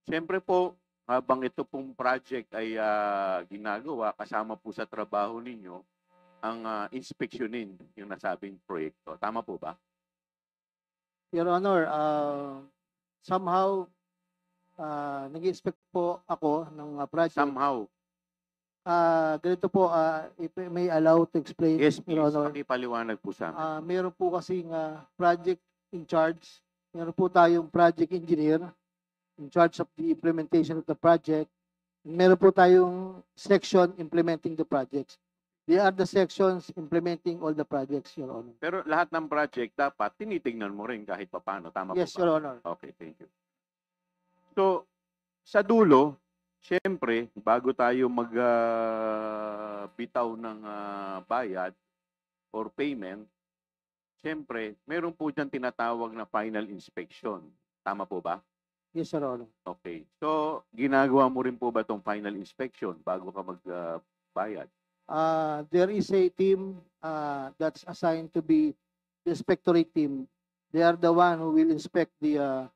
Siyempre po, habang ito pong project ay ginagawa, kasama po sa trabaho ninyo ang inspeksyonin yung nasabing proyekto. Tama po ba? Your Honor, somehow, nag-expect po ako ng project. Somehow. Ganito po, if I may allow to explain, Yes, Your please. Honor. Pakipaliwanag po sa amin. Meron po kasing project in charge. Meron po tayong project engineer in charge of the implementation of the project. Meron po tayong section implementing the projects. They are the sections implementing all the projects, Your Honor. Pero lahat ng project dapat tinitingnan mo rin kahit papaano. Tama Yes, po ba? Your Honor. Okay, thank you. So, sa dulo, siyempre, bago tayo magbitaw ng bayad or payment, siyempre, meron po dyan tinatawag na final inspection. Tama po ba? Yes, Your Honor. Okay. So, ginagawa mo rin po ba itong final inspection bago ka magbayad? There is a team that's assigned to be the inspectorate team. They are the one who will inspect the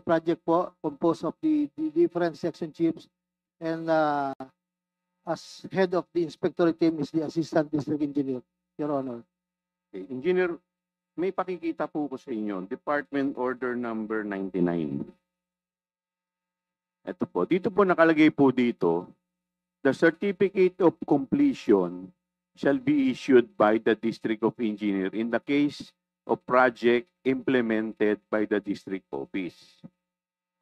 project po, composed of the different section chiefs, and as head of the inspectorate team is the assistant district engineer, Your Honor. Okay. Engineer, may pakikita po ko sa inyo, Department Order Number 99. Ito po, dito po nakalagay po dito, the certificate of completion shall be issued by the District of Engineer in the case of project implemented by the district office.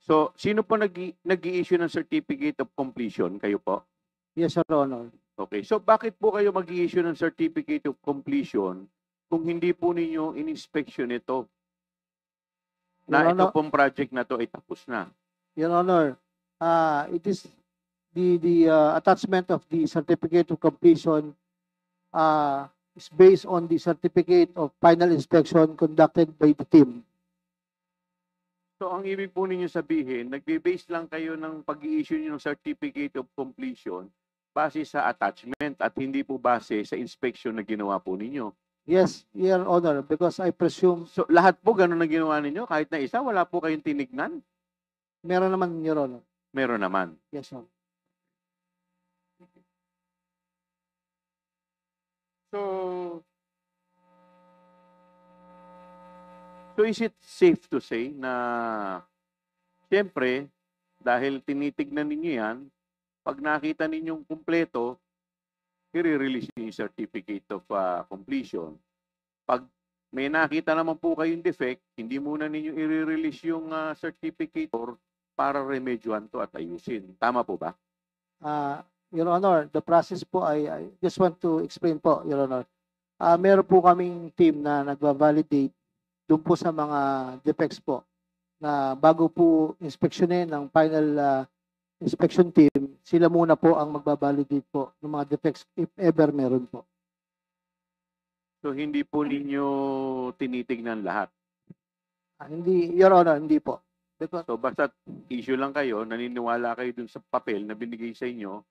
So, sino po nag-i-issue ng certificate of completion? Kayo po? Yes, Your Honor. Okay. So, bakit po kayo mag-i-issue ng certificate of completion kung hindi po ninyo in-inspection ito? Na Your ito Honor, pong project na to ay tapos na. Your Honor, it is the attachment of the certificate of completion is based on the certificate of final inspection conducted by the team. So, ang ibig po ninyo sabihin, nagbe-base lang kayo ng pag-i-issue ng certificate of completion base sa attachment at hindi po base sa inspection na ginawa po ninyo. Yes, Your Honor, because I presume So, lahat po ganun na ginawa ninyo? Kahit na isa, wala po kayong tinignan? meron naman, Your Honor. Meron naman. Yes, Your Honor. So is it safe to say na siyempre, dahil tinitignan ninyo yan, pag nakita ninyong kumpleto, i-release niyo yung certificate of completion. Pag may nakita naman po kayong defect, hindi muna ninyo i-release yung certificate or para remedyohan to at ayusin. Tama po ba? Your Honor, the process po I just want to explain po, Your Honor. Meron po kaming team na nagva-validate doon po sa mga defects po na bago po inspeksyonin ng final inspection team, sila muna po ang magbabalidate po ng mga defects if ever meron po. So hindi po ninyo tinitignan lahat. Hindi, Your Honor, hindi po. Because, So basta issue lang kayo, naniniwala kayo dun sa papel na binigay sa inyo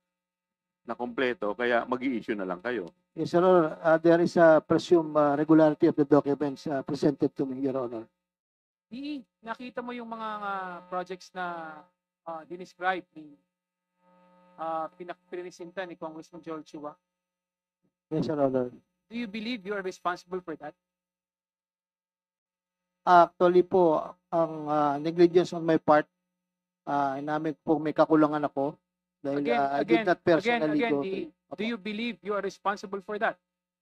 na kompleto, kaya mag-i-issue na lang kayo. yes, Your Honor, there is a presumed regularity of the documents presented to me, Your Honor. Nakita mo yung mga projects na dinescribe ni pinakpinisinta ni Congressman Joel Chua. Yes, Your Honor. Do you believe you are responsible for that? Actually po, ang negligence on my part, namin po may kakulangan ako dahil I did not personally go. Do you believe you are responsible for that?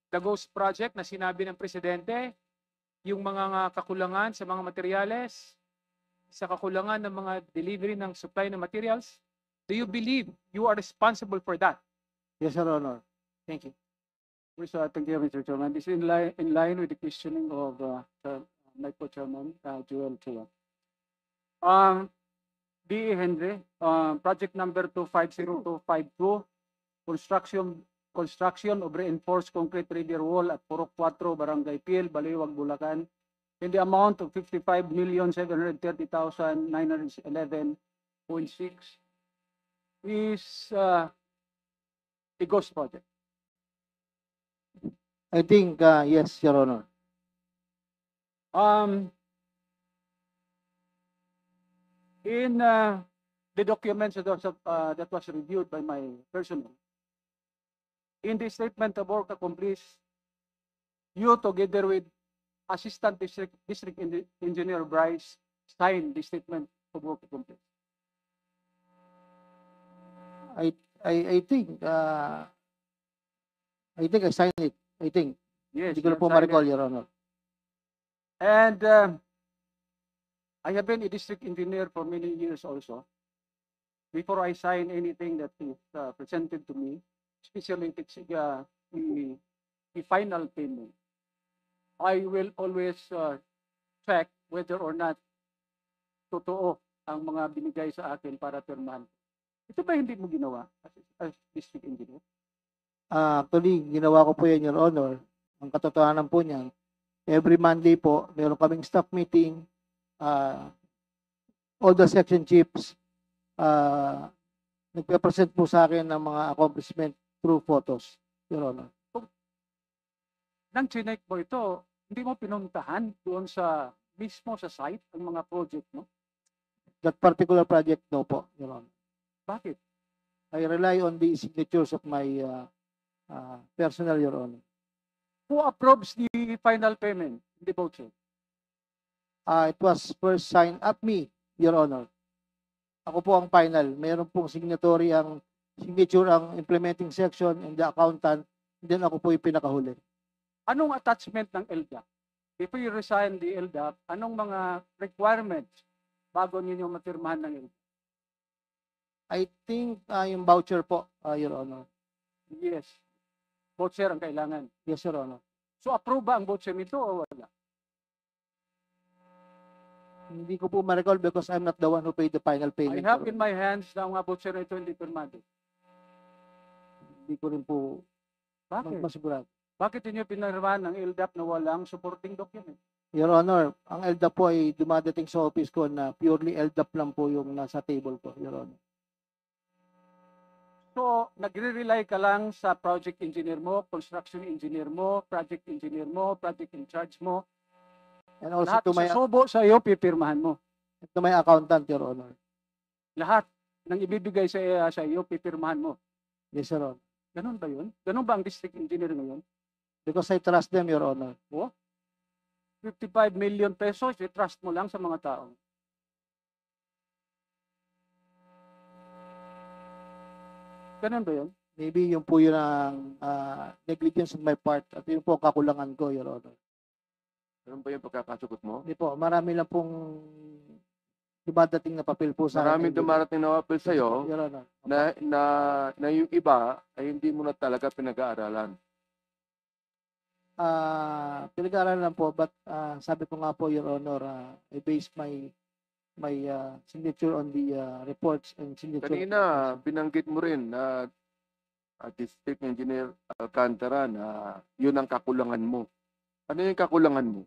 The Ghost Project na sinabi ng Presidente, yung mga kakulangan sa mga materyales, sa kakulangan ng mga delivery ng supply ng materials, do you believe you are responsible for that? Yes, Your Honor. Thank you. Thank you, Mr. Chairman. This is in line with the questioning of my co-chairman, Joel Chua. D. Henry, project number 250252, construction of reinforced concrete river wall at Purok 4, Barangay Pil, Baliwag, Bulacan, in the amount of 55,730,911.6 is a ghost project. I think, yes, Your Honor. In the documents that was reviewed by my personnel. In the statement of work accomplished, you together with Assistant District Engineer Bryce signed the statement of work accomplished. I think I signed it. I think. Yes, Hindi ko you na po signed ma-recall, it. Your Honor. And I have been a district engineer for many years also. Before I sign anything that is presented to me, especially if it's the final payment, I will always check whether or not totoo ang mga binigay sa akin para pirmahan. Ito ba hindi mo ginawa as district engineer? Actually, ginawa ko po yan, Your Honor. Ang katotohanan po niyan, every Monday po, meron kaming staff meeting, all the section chiefs, nagpe-present po sa akin ng mga accomplishment through photos, Your Honor. Nang chinek mo ito, hindi mo pinuntahan doon sa mismo sa site ang mga project mo? That particular project, no po, Your Honor. Bakit? I rely on the signatures of my personnel, Your Honor. Who approves the final payment, the voucher? It was first signed at me, Your Honor. Ako po ang final. Meron pong signature ang implementing section and the accountant. Then ako po yung pinakahuli. Anong attachment ng LDAP? Before you resign the LDAP, anong mga requirements bago ninyo mapirmahan ng LDAP? I think yung voucher po, Your Honor. Yes. Voucher ang kailangan. Yes, Your Honor. So approve ba ang voucher nito o wala? Hindi ko po ma-recall because I'm not the one who paid the final I payment. have Your in Honor. my hands na ang voucher nito hindi pirmado. Hindi ko rin po Bakit? masigurado. Bakit inyo pinirmahan ng LDAP na walang supporting document? Your Honor, ang LDAP po ay dumadating sa office ko na purely LDAP lang po yung nasa table ko, Your Honor. So, nagre-rely ka lang sa project engineer mo, construction engineer mo, project engineer mo, project in charge mo. And also Lahat susubo sa iyo, pipirmahan mo. to my accountant, Your Honor. Lahat ng ibibigay sa iyo, pipirmahan mo. Yes, Your Honor. Ganun ba yun? Ganun ba ang district engineer ngayon? Because I trust them, Your Honor. 55 million pesos, i-trust mo lang sa mga tao. Ganun ba yun? Maybe yung po yun ang negligence on my part at yun po ang kakulangan ko, Your Honor. Ano ba yung pagkakasagot mo? Hindi po, marami lang pong dumadating na papel po sa Maraming akin. dumarating na apel sa'yo Your Honor. na yung iba ay hindi mo na talaga pinag-aaralan. Pinag-aaralan lang po, but sabi ko nga po, Your Honor, I based my signature on the reports and signature. Kanina, binanggit mo rin na District Engineer Alcantara na yun ang kakulangan mo. Ano yung kakulangan mo?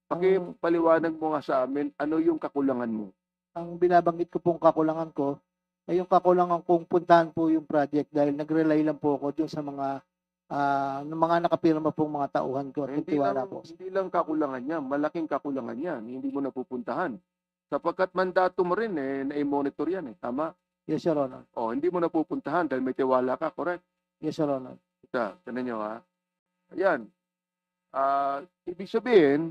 Pakipaliwanag mo nga sa amin, ano yung kakulangan mo? Ang binabanggit ko pong kakulangan ko ay yung kakulangan kong puntahan po yung project dahil nag-rely lang po ako dun sa mga nakapirma pong mga tauhan ko at tiwala po. Hindi lang kakulangan niya, malaking kakulangan yan. Hindi mo napupuntahan. Sapagkat mandato mo rin na-monitor yan tama? Yes, Your Honor. Hindi mo napupuntahan dahil may tiwala ka, correct? Yes, Your Honor. Tignan nyo Ayan. Ibig sabihin,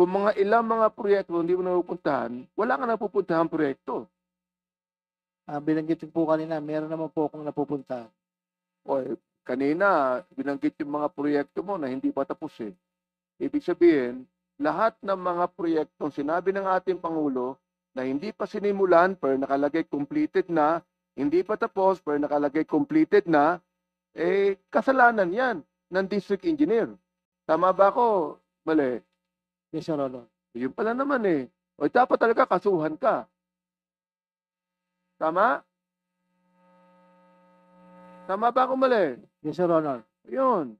kung ilang mga proyekto hindi mo napupuntahan, wala ka napupuntahan proyekto. Binanggit po kanina, meron naman po akong napupuntahan. Kanina, binanggit yung mga proyekto mo na hindi pa tapos Ibig sabihin, lahat ng mga proyektong sinabi ng ating Pangulo na hindi pa sinimulan pero nakalagay completed na, hindi pa tapos pero nakalagay completed na, kasalanan yan ng district engineer. Tama ba ako? Mali. Yes, Your Honor. Yun pala naman dapat talaga kasuhan ka. Tama? Tama ba ako mali? Yes, Your Honor. Yun.